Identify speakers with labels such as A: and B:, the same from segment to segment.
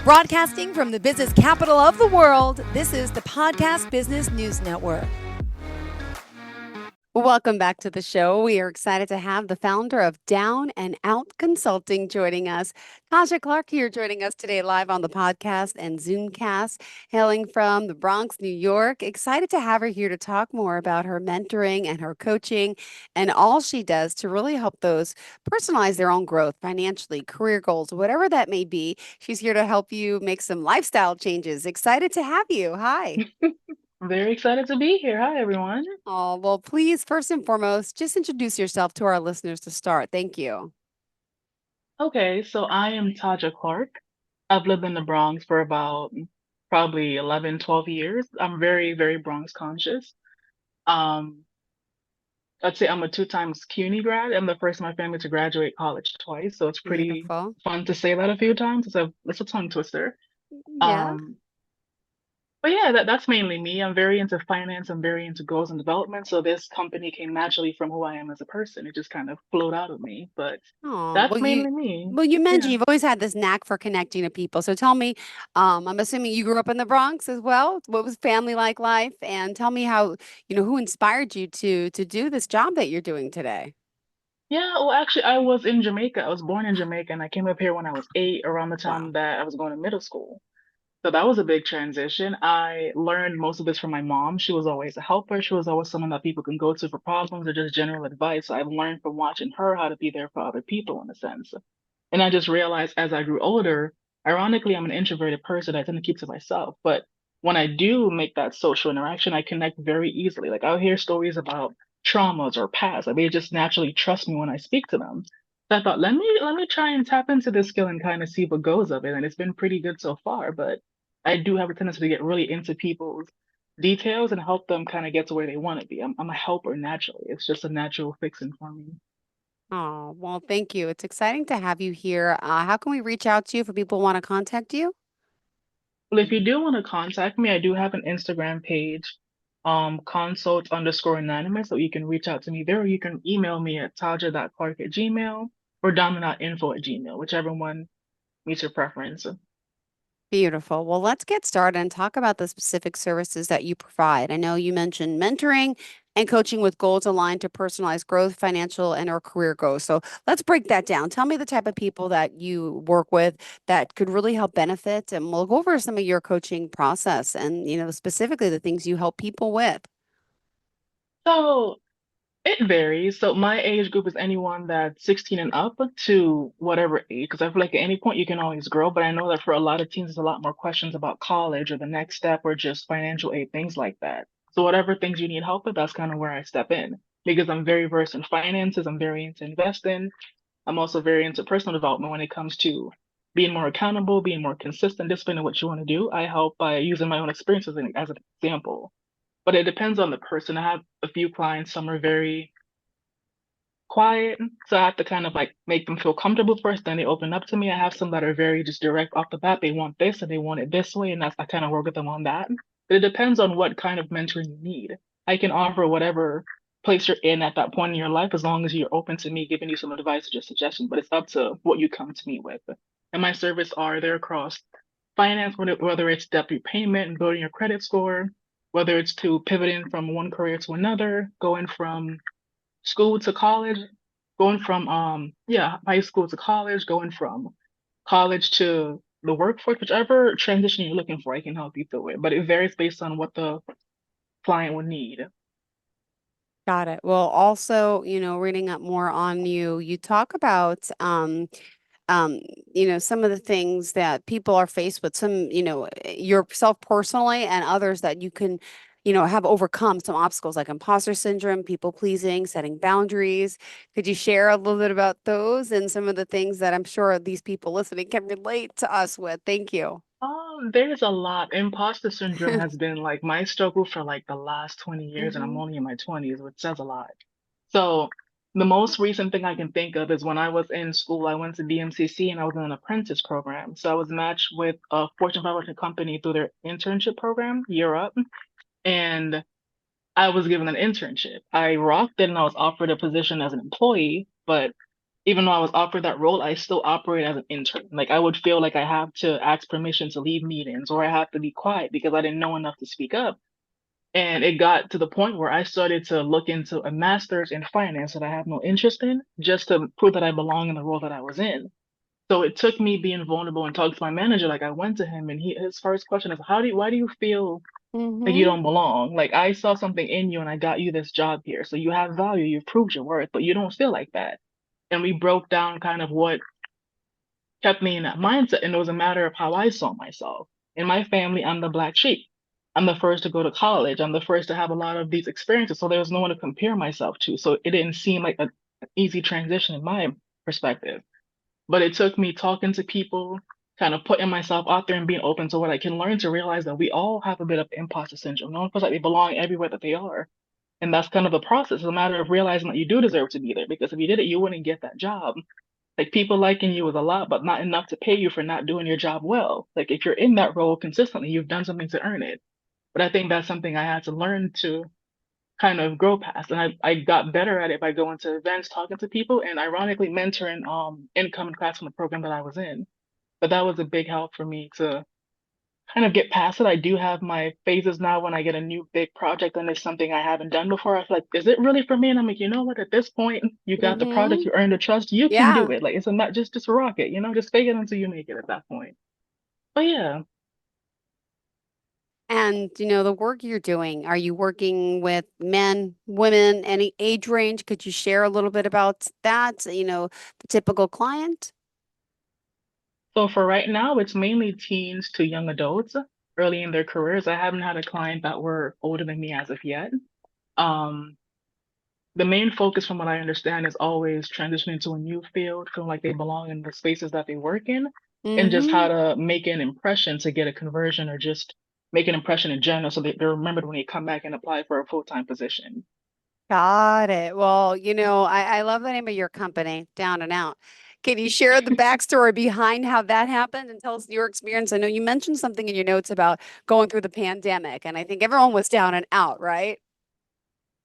A: Broadcasting from the business capital of the world, this is the Podcast Business News Network. Welcome back to the show. We are excited to have the founder of Down and Out Consulting joining us. Taja Clarke here joining us today live on the podcast and Zoomcast, hailing from the Bronx, New York. Excited to have her here to talk more about her mentoring and her coaching and all she does to really help those personalize their own growth financially, career goals, whatever that may be. She's here to help you make some lifestyle changes. Excited to have you. Hi.
B: Very excited to be here. Hi, everyone.
A: Oh, well, please, first and foremost, just introduce yourself to our listeners to start. Thank you.
B: Okay, so I am Taja Clarke. I've lived in the Bronx for about probably 11, 12 years. I'm very, very Bronx conscious. Um, I'd say I'm a two times CUNY grad. I'm the first in my family to graduate college twice, so it's pretty
A: Beautiful.
B: fun to say that a few times. It's a tongue twister.
A: Yeah.
B: Um, but yeah, that's mainly me. I'm very into finance. I'm very into goals and development. So this company came naturally from who I am as a person. It just kind of flowed out of me. But
A: Oh,
B: that's mainly me.
A: well, you mentioned
B: Yeah.
A: you've always had this knack for connecting to people. So tell me, I'm assuming you grew up in the Bronx as well. What was family like life? And tell me how, who inspired you to do this job that you're doing today?
B: Yeah, well, actually, I was in Jamaica. I was born in Jamaica, and I came up here when I was 8, around the
A: Wow.
B: time that I was going to middle school. So that was a big transition. I learned most of this from my mom. She was always a helper. She was always someone that people can go to for problems or just general advice. So I've learned from watching her how to be there for other people in a sense. And I just realized as I grew older, ironically, I'm an introverted person. I tend to keep to myself. But when I do make that social interaction, I connect very easily. Like I'll hear stories about traumas or past. Like they just naturally trust me when I speak to them. So I thought, let me try and tap into this skill and kind of see what goes of it. And it's been pretty good so far. But I do have a tendency to get really into people's details and help them kind of get to where they want to be. I'm a helper naturally. It's just a natural fixing for me.
A: Oh, well, thank you. It's exciting to have you here. How can we reach out to you if people want to contact you?
B: Well, if you do want to contact me, I do have an Instagram page, consult underscore anonymous, so you can reach out to me there, or you can email me at taja.clark@gmail or domino.info@gmail, whichever one meets your preference.
A: Beautiful. Well, let's get started and talk about the specific services that you provide. I know you mentioned mentoring and coaching with goals aligned to personalized growth, financial, and or career goals. So let's break that down. Tell me the type of people that you work with that could really help benefit, and we'll go over some of your coaching process and, specifically the things you help people with.
B: So it varies. So my age group is anyone that's 16 and up to whatever age, because I feel like at any point you can always grow. But I know that for a lot of teens, there's a lot more questions about college or the next step or just financial aid, things like that. So whatever things you need help with, that's kind of where I step in because I'm very versed in finances. I'm very into investing. I'm also very into personal development when it comes to being more accountable, being more consistent, disciplined in what you want to do. I help by using my own experiences as an example. But it depends on the person. I have a few clients, some are very quiet. So I have to kind of like make them feel comfortable first, then they open up to me. I have some that are very just direct off the bat. They want this and they want it this way, and I kind of work with them on that. But it depends on what kind of mentoring you need. I can offer whatever place you're in at that point in your life as long as you're open to me giving you some advice or just suggestions, but it's up to what you come to me with. And my service are there across finance, whether it's debt repayment and building your credit score, whether it's to pivoting from one career to another, going from school to college, going from high school to college, going from college to the workforce, whichever transition you're looking for, I can help you through it. But it varies based on what the client would need.
A: Got it. Well, also, reading up more on you, you talk about um, some of the things that people are faced with, some, yourself personally and others that you can, have overcome some obstacles like imposter syndrome, people pleasing, setting boundaries. Could you share a little bit about those and some of the things that I'm sure these people listening can relate to us with? Thank you.
B: There's a lot. Imposter syndrome has been like my struggle for like the last 20 years, and I'm
A: Hmm.
B: only in my 20s, which says a lot. So the most recent thing I can think of is when I was in school, I went to DMCC and I was in an apprentice program. So I was matched with a Fortune 500 company through their internship program, Year Up, and I was given an internship. I rocked it and I was offered a position as an employee, but even though I was offered that role, I still operate as an intern. Like I would feel like I have to ask permission to leave meetings or I have to be quiet because I didn't know enough to speak up. And it got to the point where I started to look into a master's in finance that I have no interest in just to prove that I belong in the role that I was in. So it took me being vulnerable and talking to my manager. Like I went to him and his first question is, why do you feel like you
A: Mm-hmm.
B: don't belong? Like I saw something in you and I got you this job here. So you have value, you've proved your worth, but you don't feel like that. And we broke down kind of what kept me in that mindset. And it was a matter of how I saw myself. In my family, I'm the black sheep. I'm the first to go to college. I'm the first to have a lot of these experiences. So there was no one to compare myself to. So it didn't seem like an easy transition in my perspective. But it took me talking to people, kind of putting myself out there and being open to what I can learn to realize that we all have a bit of imposter syndrome. No one feels like they belong everywhere that they are. And that's kind of the process. It's a matter of realizing that you do deserve to be there because if you did it, you wouldn't get that job. Like people liking you is a lot, but not enough to pay you for not doing your job well. Like if you're in that role consistently, you've done something to earn it. But I think that's something I had to learn to kind of grow past. And I got better at it by going to events, talking to people, and ironically mentoring incoming class from the program that I was in. But that was a big help for me to kind of get past it. I do have my phases now when I get a new big project and it's something I haven't done before. I feel like, is it really for me? And I'm like, you know what? At this point, you got the product,
A: Mm-hmm.
B: you earned the trust, you can do
A: Yeah.
B: it. Like it's a not just rock it, just fake it until you make it at that point. But yeah.
A: And the work you're doing, are you working with men, women, any age range? Could you share a little bit about that? The typical client?
B: So for right now, it's mainly teens to young adults early in their careers. I haven't had a client that were older than me as of yet. Um, the main focus, from what I understand, is always transitioning to a new field, feeling like they belong in the spaces that they work in, and just
A: Mm-hmm.
B: how to make an impression to get a conversion or just make an impression in general so that they're remembered when they come back and apply for a full-time position.
A: Got it. Well, I love the name of your company, Down and Out. Can you share the backstory behind how that happened and tell us your experience? I know you mentioned something in your notes about going through the pandemic, and I think everyone was down and out, right?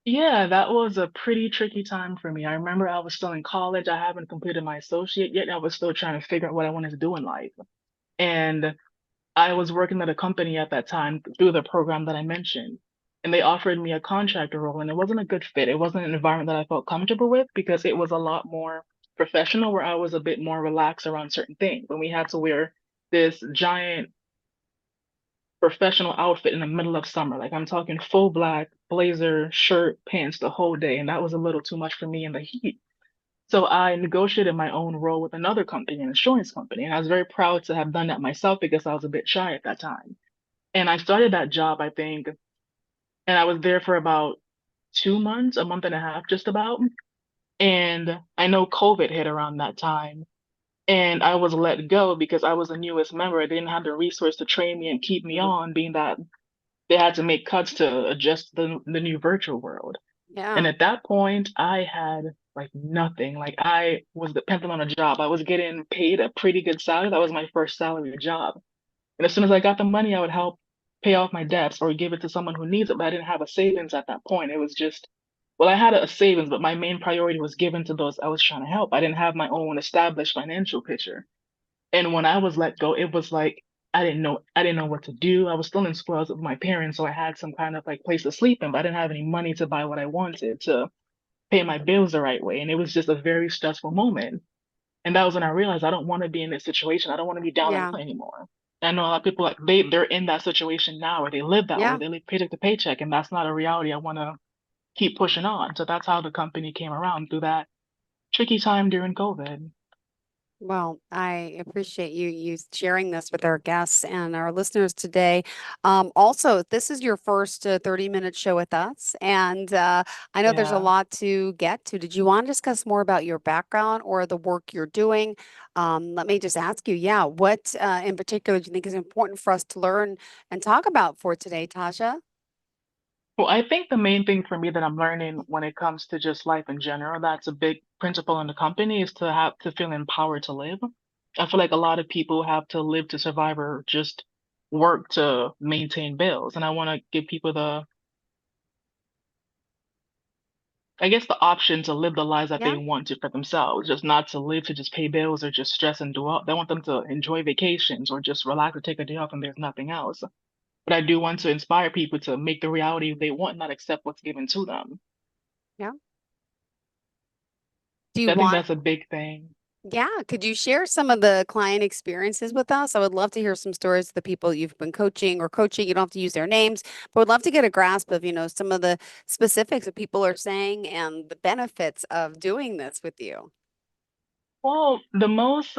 B: Yeah, that was a pretty tricky time for me. I remember I was still in college. I haven't completed my associate yet. I was still trying to figure out what I wanted to do in life. And I was working at a company at that time through the program that I mentioned, and they offered me a contractor role, and it wasn't a good fit. It wasn't an environment that I felt comfortable with because it was a lot more professional, where I was a bit more relaxed around certain things. And we had to wear this giant professional outfit in the middle of summer. Like I'm talking full black, blazer, shirt, pants the whole day, and that was a little too much for me in the heat. So I negotiated my own role with another company, an insurance company, and I was very proud to have done that myself because I was a bit shy at that time. And I started that job, I think, and I was there for about 2 months, a month and a half, just about. And I know COVID hit around that time. And I was let go because I was the newest member. They didn't have the resource to train me and keep me on, being that they had to make cuts to adjust the new virtual world. And
A: Yeah.
B: at that point, I had like nothing. Like I was dependent on a job. I was getting paid a pretty good salary. That was my first salary job. And as soon as I got the money, I would help pay off my debts or give it to someone who needs it. But I didn't have a savings at that point. It was just, well, I had a savings, but my main priority was given to those I was trying to help. I didn't have my own established financial picture. And when I was let go, it was like I didn't know what to do. I was still in school. I was with my parents, so I had some kind of like place to sleep in, but I didn't have any money to buy what I wanted to pay my bills the right way. And it was just a very stressful moment. And that was when I realized I don't want to be in this situation. I don't want to be down and
A: Yeah.
B: out anymore. I know a lot of people like they're in that situation now or they live that way.
A: Yeah.
B: They live paycheck to paycheck, and that's not a reality I want to keep pushing on. So that's how the company came around through that tricky time during COVID.
A: Well, I appreciate you sharing this with our guests and our listeners today. Also, this is your first 30-minute show with us, and I know there's a
B: Yeah.
A: lot to get to. Did you want to discuss more about your background or the work you're doing? Let me just ask you, yeah, what in particular do you think is important for us to learn and talk about for today, Tasha?
B: Well, I think the main thing for me that I'm learning when it comes to just life in general, that's a big principle in the company, is to have to feel empowered to live. I feel like a lot of people have to live to survive or just work to maintain bills. And I want to give people I guess the option to live the lives that
A: Yeah.
B: they want to for themselves, just not to live to just pay bills or just stress and do all. They want them to enjoy vacations or just relax or take a day off and there's nothing else. But I do want to inspire people to make the reality they want, not accept what's given to them.
A: Yeah. Do you
B: I think
A: want
B: that's a big thing.
A: Yeah, could you share some of the client experiences with us? I would love to hear some stories of the people you've been coaching or coaching. You don't have to use their names, but would love to get a grasp of, some of the specifics that people are saying and the benefits of doing this with you.
B: Well, the most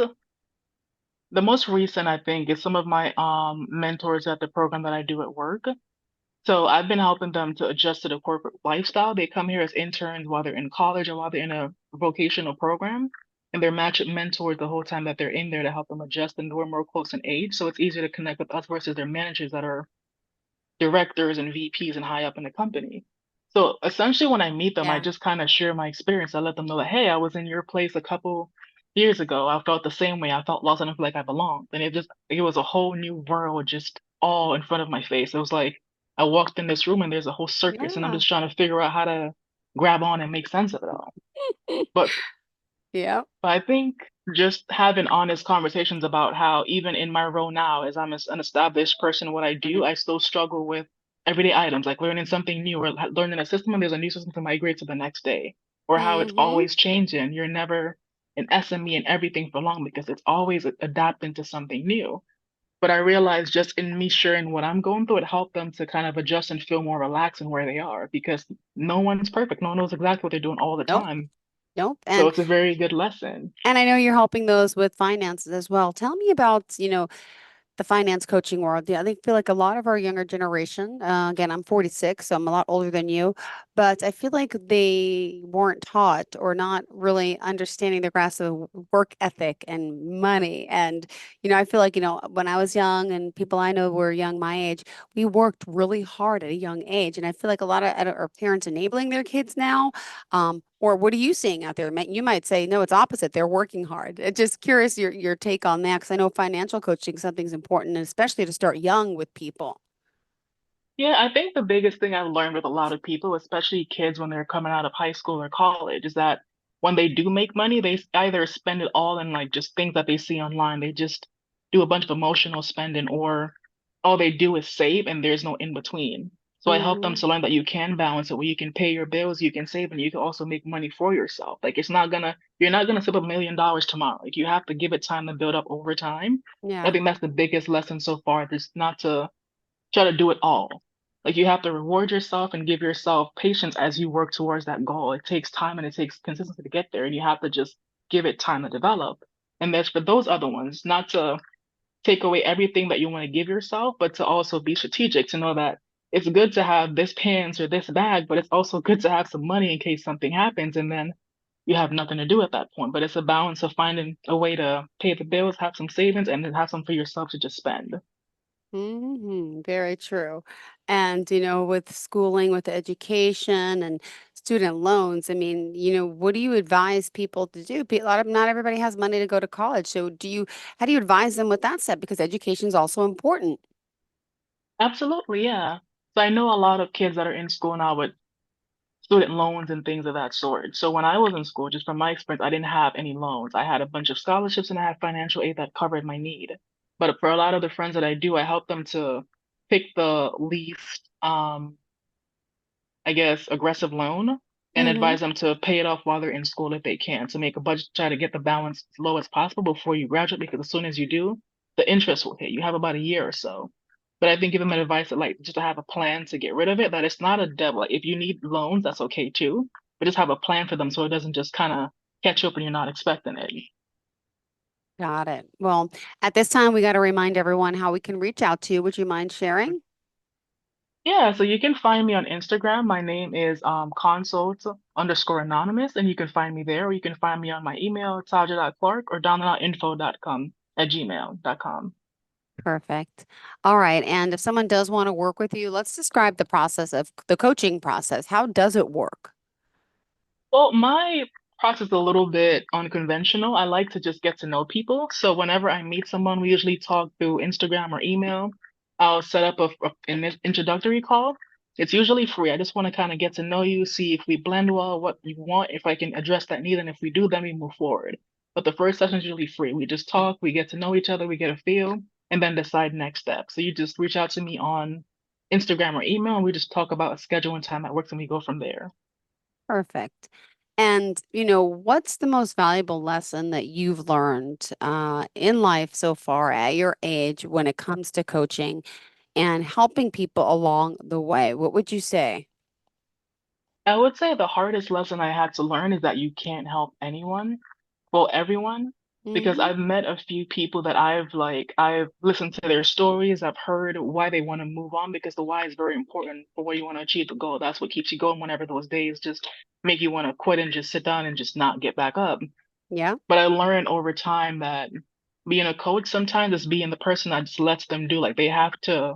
B: recent I think is some of my mentors at the program that I do at work. So I've been helping them to adjust to the corporate lifestyle. They come here as interns while they're in college or while they're in a vocational program, and they're matched mentors the whole time that they're in there to help them adjust. And we're more close in age, so it's easier to connect with us versus their managers that are directors and VPs and high up in the company. So essentially, when I meet them, I
A: Yeah.
B: just kind of share my experience. I let them know that, hey, I was in your place a couple years ago. I felt the same way. I felt lost and I feel like I belonged. And it was a whole new world just all in front of my face. It was like I walked in this room and there's a whole circus and I'm
A: Yeah.
B: just trying to figure out how to grab on and make sense of it all. But
A: Yeah.
B: but I think just having honest conversations about how even in my role now, as an established person, what I do, I still struggle with everyday items like learning something new or learning a system and there's a new system to migrate to the next day, or how it's
A: Mm-hmm.
B: always changing. You're never an SME in everything for long because it's always adapting to something new. But I realized just in me sharing what I'm going through, it helped them to kind of adjust and feel more relaxed in where they are because no one's perfect. No one knows exactly what they're doing all the
A: Nope.
B: time.
A: Nope.
B: So
A: And
B: it's a very good lesson.
A: and I know you're helping those with finances as well. Tell me about, the finance coaching world. Yeah, I think feel like a lot of our younger generation, again, I'm 46, so I'm a lot older than you, but I feel like they weren't taught or not really understanding the grasp of work ethic and money. And, I feel like, when I was young and people I know were young my age, we worked really hard at a young age. And I feel like a lot of our parents enabling their kids now. Or what are you seeing out there? You might say, no, it's opposite. They're working hard. Just curious your take on that, because I know financial coaching something's important, and especially to start young with people.
B: Yeah, I think the biggest thing I've learned with a lot of people, especially kids when they're coming out of high school or college, is that when they do make money, either spend it all in like just things that they see online. They just do a bunch of emotional spending, or all they do is save and there's no in between. So I help them
A: Hmm.
B: to learn that you can balance it where you can pay your bills, you can save, and you can also make money for yourself. Like you're not gonna save $1 million tomorrow. Like you have to give it time to build up over time. I
A: Yeah.
B: think that's the biggest lesson so far, just not to try to do it all. Like you have to reward yourself and give yourself patience as you work towards that goal. It takes time and it takes consistency to get there, and you have to just give it time to develop. And that's for those other ones, not to take away everything that you want to give yourself, but to also be strategic to know that it's good to have this pants or this bag, but it's also good to have some money in case something happens and then you have nothing to do at that point. But it's a balance of finding a way to pay the bills, have some savings, and then have some for yourself to just spend.
A: Very true. And, with schooling, with education and student loans, I mean, what do you advise people to do? A lot of not everybody has money to go to college. So how do you advise them with that said? Because education is also important.
B: Absolutely, yeah. So I know a lot of kids that are in school now with student loans and things of that sort. So when I was in school, just from my experience, I didn't have any loans. I had a bunch of scholarships and I had financial aid that covered my need. But for a lot of the friends that I do, I help them to pick the least I guess, aggressive loan and
A: Hmm.
B: advise them to pay it off while they're in school if they can. To make a budget, try to get the balance as low as possible before you graduate, because as soon as you do, the interest will hit. You have about a year or so. But I think give them advice that like just to have a plan to get rid of it, that it's not a debt. Like if you need loans, that's okay too. But just have a plan for them so it doesn't just kind of catch you up when you're not expecting it.
A: Got it. Well, at this time, we got to remind everyone how we can reach out to you. Would you mind sharing?
B: Yeah, so you can find me on Instagram. My name is consult_anonymous, and you can find me there, or you can find me on my email, taja.clarke or downandoutinfo.com at gmail.com.
A: Perfect. All right. And if someone does want to work with you, let's describe the process of the coaching process. How does it work?
B: Well, my process is a little bit unconventional. I like to just get to know people. So whenever I meet someone, we usually talk through Instagram or email. I'll set up an introductory call. It's usually free. I just want to kind of get to know you, see if we blend well, what you want, if I can address that need, and if we do, then we move forward. But the first session is usually free. We just talk, we get to know each other, we get a feel, and then decide next steps. So you just reach out to me on Instagram or email, and we just talk about a schedule and time that works, and we go from there.
A: Perfect. And, what's the most valuable lesson that you've learned in life so far at your age when it comes to coaching and helping people along the way? What would you say?
B: I would say the hardest lesson I had to learn is that you can't help anyone, well, everyone, because
A: Hmm.
B: I've met a few people that I've listened to their stories, I've heard why they want to move on because the why is very important for where you want to achieve the goal. That's what keeps you going whenever those days just make you want to quit and just sit down and just not get back up.
A: Yeah.
B: But I learned over time that being a coach sometimes is being the person that just lets them do. Like they have to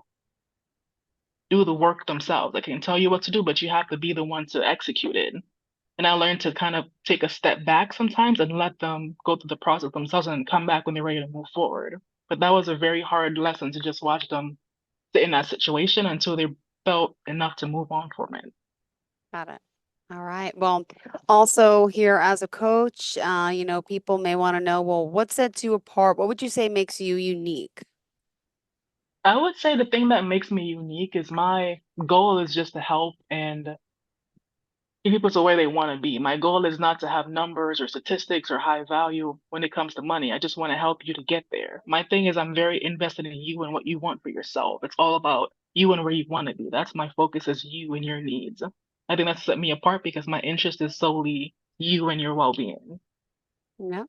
B: do the work themselves. I can tell you what to do, but you have to be the one to execute it. And I learned to kind of take a step back sometimes and let them go through the process themselves and come back when they're ready to move forward. But that was a very hard lesson to just watch them sit in that situation until they felt enough to move on from it.
A: Got it. All right. Well, also here as a coach, people may want to know, well, what sets you apart? What would you say makes you unique?
B: I would say the thing that makes me unique is my goal is just to help and get people to where they want to be. My goal is not to have numbers or statistics or high value when it comes to money. I just want to help you to get there. My thing is I'm very invested in you and what you want for yourself. It's all about you and where you want to be. That's my focus is you and your needs. I think that's set me apart because my interest is solely you and your well-being.
A: Yeah.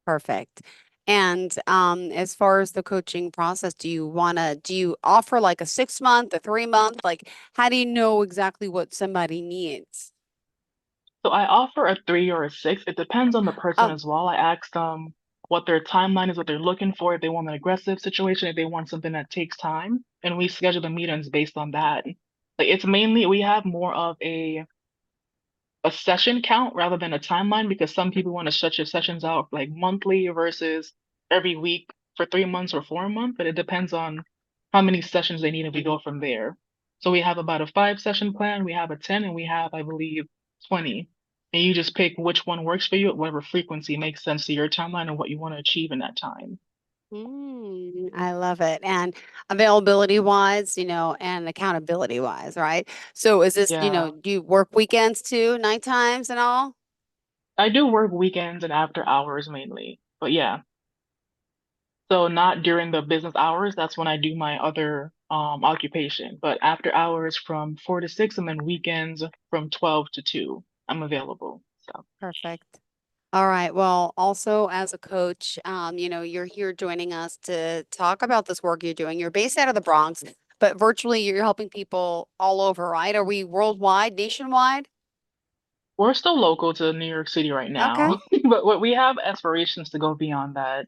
A: Perfect. And as far as the coaching process, do you offer like a 6 month, a 3 month? Like, how do you know exactly what somebody needs?
B: So I offer a 3 or a 6. It depends on the person
A: Oh,
B: as well. I ask them what their timeline is, what they're looking for, if they want an aggressive situation, if they want something that takes time, and we schedule the meetings based on that. Like it's mainly we have more of a session count rather than a timeline because some people want to shut your sessions out like monthly versus every week for 3 months or 4 months, but it depends on how many sessions they need and we go from there. So we have about a 5 session plan, we have a 10, and we have, I believe, 20. And you just pick which one works for you at whatever frequency makes sense to your timeline and what you want to achieve in that time.
A: I love it. And availability wise, and accountability wise, right? So is this,
B: Yeah.
A: do you work weekends too, night times and all?
B: I do work weekends and after hours mainly. But yeah, so not during the business hours. That's when I do my other occupation. But after hours from 4 to 6, and then weekends from 12 to 2, I'm available. So
A: Perfect. All right. Well, also as a coach, you're here joining us to talk about this work you're doing. You're based out of the Bronx, but virtually you're helping people all over, right? Are we worldwide, nationwide?
B: we're still local to New York City right
A: Okay.
B: now, but what we have aspirations to go beyond that.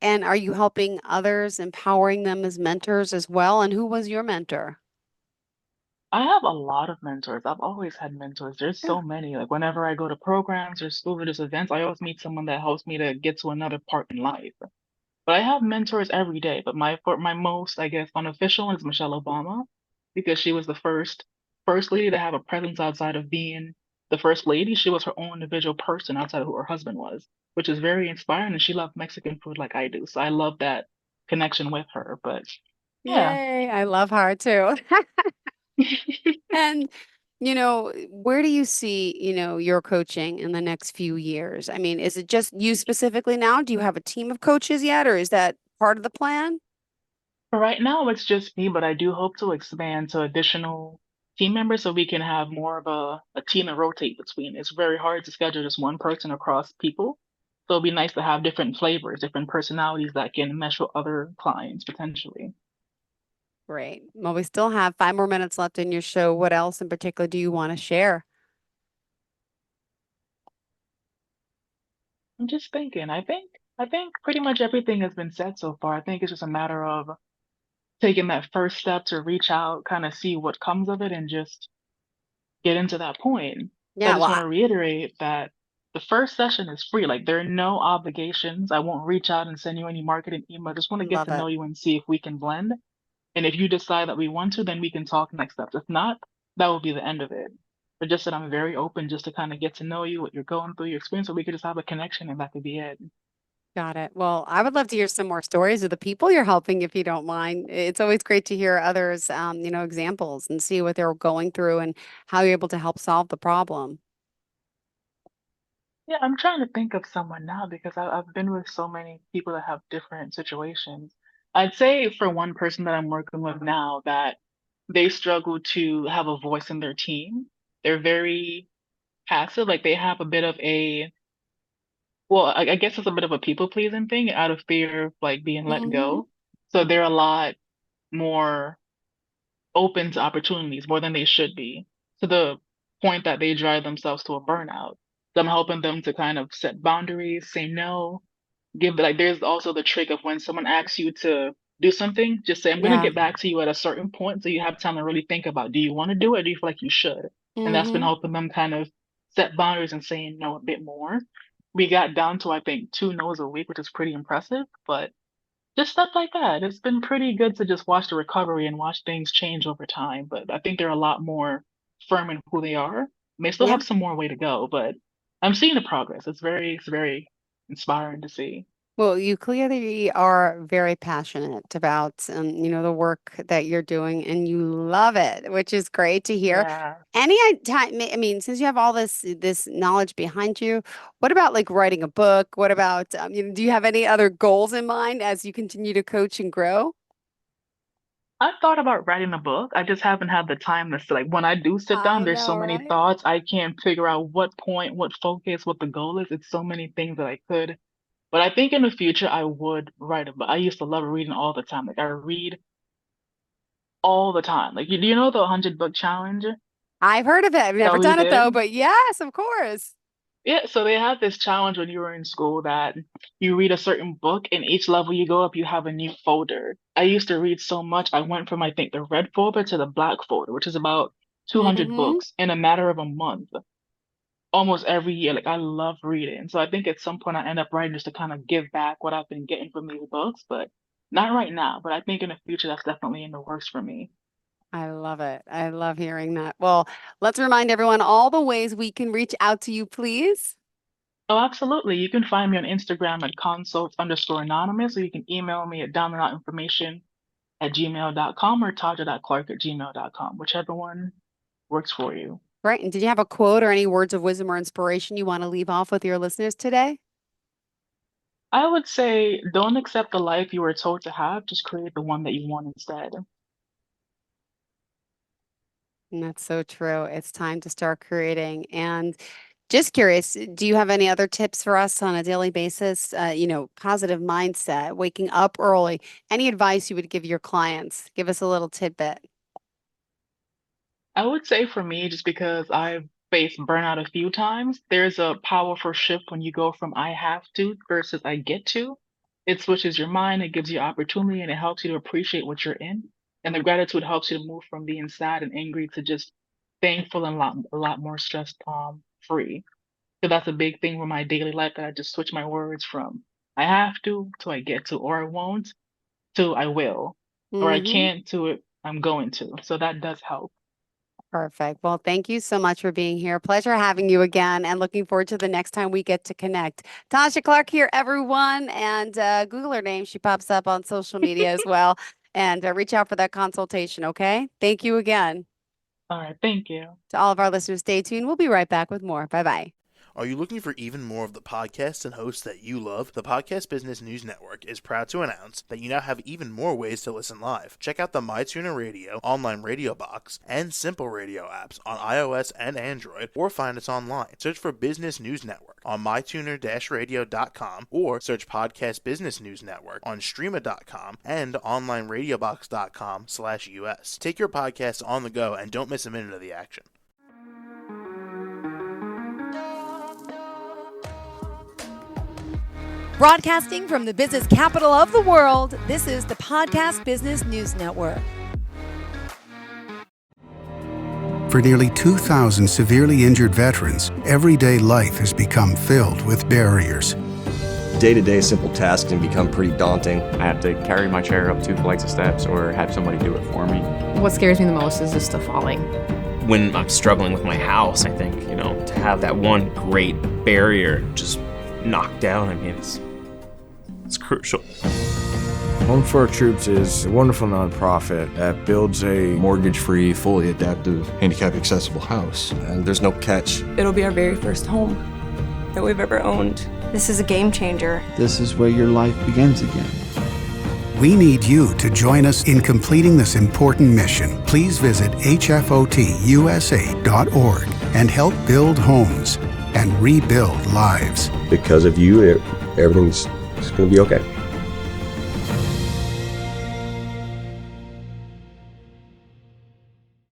A: And are you helping others, empowering them as mentors as well? And who was your mentor?
B: I have a lot of mentors. I've always had mentors. There's
A: Yeah.
B: so many. Like whenever I go to programs or school or just events, I always meet someone that helps me to get to another part in life. But I have mentors every day. But my most, I guess, unofficial one is Michelle Obama, because she was the first lady to have a presence outside of being the first lady. She was her own individual person outside of who her husband was, which is very inspiring. And she loved Mexican food like I do. So I love that connection with her. But yeah.
A: Yay. I love her too. And, where do you see, your coaching in the next few years? I mean, is it just you specifically now? Do you have a team of coaches yet, or is that part of the plan?
B: For right now, it's just me, but I do hope to expand to additional team members so we can have more of a team to rotate between. It's very hard to schedule just one person across people. So it'd be nice to have different flavors, different personalities that can mesh with other clients potentially.
A: Great. Well, we still have 5 more minutes left in your show. What else in particular do you want to share?
B: I'm just thinking, I think pretty much everything has been said so far. I think it's just a matter of taking that first step to reach out, kind of see what comes of it and just get into that point. So I
A: Yeah,
B: just
A: well,
B: want to reiterate that the first session is free. Like there are no obligations. I won't reach out and send you any marketing email. I just want to get
A: love
B: to know
A: it.
B: you and see if we can blend. And if you decide that we want to, then we can talk next steps. If not, that will be the end of it. But just that I'm very open just to kind of get to know you, what you're going through, your experience, so we could just have a connection and that could be it.
A: Got it. Well, I would love to hear some more stories of the people you're helping, if you don't mind. It's always great to hear others, examples and see what they're going through and how you're able to help solve the problem.
B: Yeah, I'm trying to think of someone now because I've been with so many people that have different situations. I'd say for one person that I'm working with now that they struggle to have a voice in their team. They're very passive, like they have a bit of a, well, I guess it's a bit of a people pleasing thing out of fear of like being let
A: Hmm.
B: go. So they're a lot more open to opportunities more than they should be, to the point that they drive themselves to a burnout. So I'm helping them to kind of set boundaries, say no, give like there's also the trick of when someone asks you to do something, just say, I'm gonna
A: Yeah.
B: get back to you at a certain point so you have time to really think about do you want to do it or do you feel like you should? And that's been
A: Hmm.
B: helping them kind of set boundaries and saying no a bit more. We got down to I think 2 no's a week, which is pretty impressive, but just stuff like that. It's been pretty good to just watch the recovery and watch things change over time. But I think they're a lot more firm in who they are. May still
A: Yeah.
B: have some more way to go, but I'm seeing the progress. It's very inspiring to see.
A: Well, you clearly are very passionate about, the work that you're doing, and you love it, which is great to hear.
B: Yeah.
A: Any time, I mean, since you have all this knowledge behind you, what about like writing a book? What about, do you have any other goals in mind as you continue to coach and grow?
B: I've thought about writing a book. I just haven't had the time to like when I do sit down,
A: I
B: there's so
A: know,
B: many
A: right?
B: thoughts. I can't figure out what point, what focus, what the goal is. It's so many things that I could. But I think in the future I would write a book. I used to love reading all the time. Like I read all the time. Like do you know the 100 book challenge?
A: I've heard of it. I've never
B: Oh, you
A: done it
B: did?
A: though, but yes, of course.
B: Yeah, so they had this challenge when you were in school that you read a certain book and each level you go up, you have a new folder. I used to read so much, I went from I think the red folder to the black folder, which is about 200
A: Hmm.
B: books in a matter of a month, almost every year. Like I love reading. So I think at some point I end up writing just to kind of give back what I've been getting from these books, but not right now. But I think in the future that's definitely in the works for me.
A: I love it. I love hearing that. Well, let's remind everyone all the ways we can reach out to you, please.
B: Oh, absolutely. You can find me on Instagram at consults_anonymous, or you can email me at downandout information@gmail.com or taja.clarke@gmail.com, whichever one works for you.
A: Right. And did you have a quote or any words of wisdom or inspiration you want to leave off with your listeners today?
B: I would say don't accept the life you were told to have, just create the one that you want instead.
A: And that's so true. It's time to start creating. And just curious, do you have any other tips for us on a daily basis? Positive mindset, waking up early. Any advice you would give your clients? Give us a little tidbit.
B: I would say for me, just because I've faced burnout a few times, there's a powerful shift when you go from I have to versus I get to. It switches your mind, it gives you opportunity, and it helps you to appreciate what you're in. And the gratitude helps you to move from being sad and angry to just thankful and a lot more stress free. So that's a big thing with my daily life that I just switch my words from I have to I get to, or I won't to I will, or I
A: Hmm.
B: can't to it I'm going to. So that does help.
A: Perfect. Well, thank you so much for being here. Pleasure having you again and looking forward to the next time we get to connect. Taja Clarke here, everyone. And Google her name. She pops up on social media as well. And reach out for that consultation, okay? Thank you again.
B: All right, thank you.
A: To all of our listeners, stay tuned. We'll be right back with more. Bye bye.
C: Are you looking for even more of the podcasts and hosts that you love? The Podcast Business News Network is proud to announce that you now have even more ways to listen live. Check out the MyTuner Radio, online radio box, and Simple Radio apps on iOS and Android, or find us online. Search for Business News Network on mytuner-radio.com or search Podcast Business News Network on streama.com and onlineradiobox.com/US. Take your podcast on the go and don't miss a minute of the action.
D: Broadcasting from the business capital of the world, this is the Podcast Business News Network.
E: For nearly 2,000 severely injured veterans, everyday life has become filled with barriers.
F: day-to-day simple tasks can become pretty daunting.
G: I have to carry my chair up 2 flights of steps or have somebody do it for me.
H: What scares me the most is just the falling.
I: When I'm struggling with my house, I think, to have that one great barrier just knocked down, it's crucial.
J: Home for Our Troops is a wonderful nonprofit that builds a
K: mortgage-free, fully adaptive, handicap-accessible house.
F: And there's no catch.
L: It'll be our very first home that we've ever owned. This is a game changer.
M: This is where your life begins again.
E: We need you to join us in completing this important mission. Please visit hfotusa.org and help build homes and rebuild lives.
F: Because of you, everything's going to be okay.